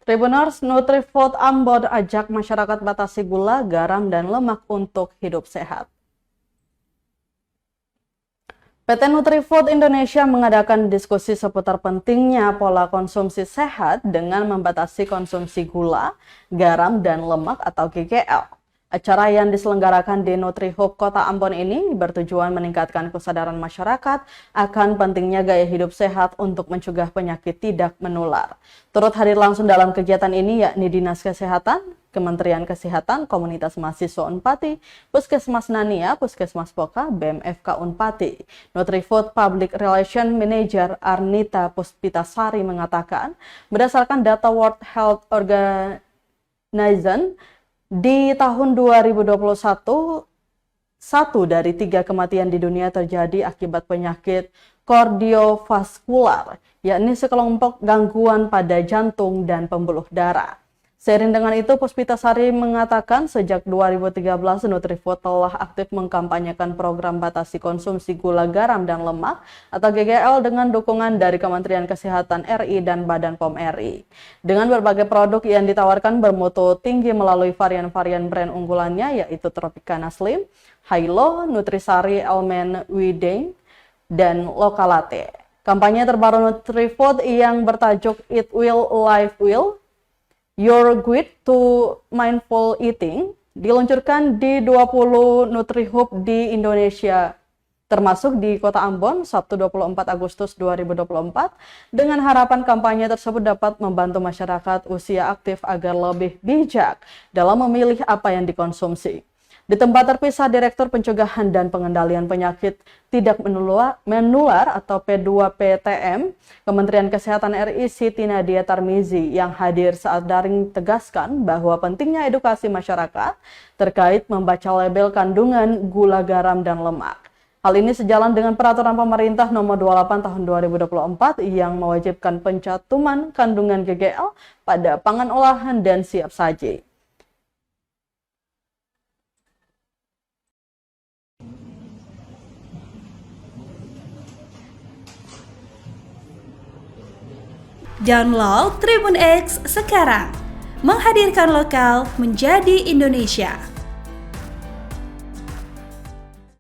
Tribuners, Nutrifood Ambon ajak masyarakat batasi gula, garam, dan lemak untuk hidup sehat. PT Nutrifood Indonesia mengadakan diskusi seputar pentingnya pola konsumsi sehat dengan membatasi konsumsi gula, garam, dan lemak atau GGL. Acara yang diselenggarakan di NutriHub Kota Ambon ini bertujuan meningkatkan kesadaran masyarakat akan pentingnya gaya hidup sehat untuk mencegah penyakit tidak menular. Turut hadir langsung dalam kegiatan ini yakni Dinas Kesehatan, Kementerian Kesehatan, Komunitas Mahasiswa Unpati, Puskesmas Nania, Puskesmas Poka, BMFK Unpati. NutriFood Public Relation Manager Arnita Puspitasari mengatakan, berdasarkan data World Health Organization, di tahun 2021, 1 dari 3 kematian di dunia terjadi akibat penyakit kardiovaskular, yakni sekelompok gangguan pada jantung dan pembuluh darah. Seiring dengan itu, Puspitasari mengatakan sejak 2013 Nutrifood telah aktif mengkampanyekan program batasi konsumsi gula, garam, dan lemak atau GGL dengan dukungan dari Kementerian Kesehatan RI dan Badan POM RI. Dengan berbagai produk yang ditawarkan bermutu tinggi melalui varian-varian brand unggulannya yaitu Tropicana Slim, Hilo, Nutrisari, Elmen, Wideng, dan Lokalate. Kampanye terbaru Nutrifood yang bertajuk Eat Well, Live Well, Your Guide to Mindful Eating diluncurkan di 20 NutriHub di Indonesia, termasuk di Kota Ambon, Sabtu 24 Agustus 2024, dengan harapan kampanye tersebut dapat membantu masyarakat usia aktif agar lebih bijak dalam memilih apa yang dikonsumsi. Di tempat terpisah, Direktur Pencegahan dan Pengendalian Penyakit Tidak Menular atau P2PTM Kementerian Kesehatan RI Siti Nadia Tarmizi yang hadir saat daring tegaskan bahwa pentingnya edukasi masyarakat terkait membaca label kandungan gula, garam, dan lemak. Hal ini sejalan dengan peraturan pemerintah nomor 28 tahun 2024 yang mewajibkan pencantuman kandungan GGL pada pangan olahan dan siap saji. Download Tribun X sekarang, menghadirkan lokal menjadi Indonesia.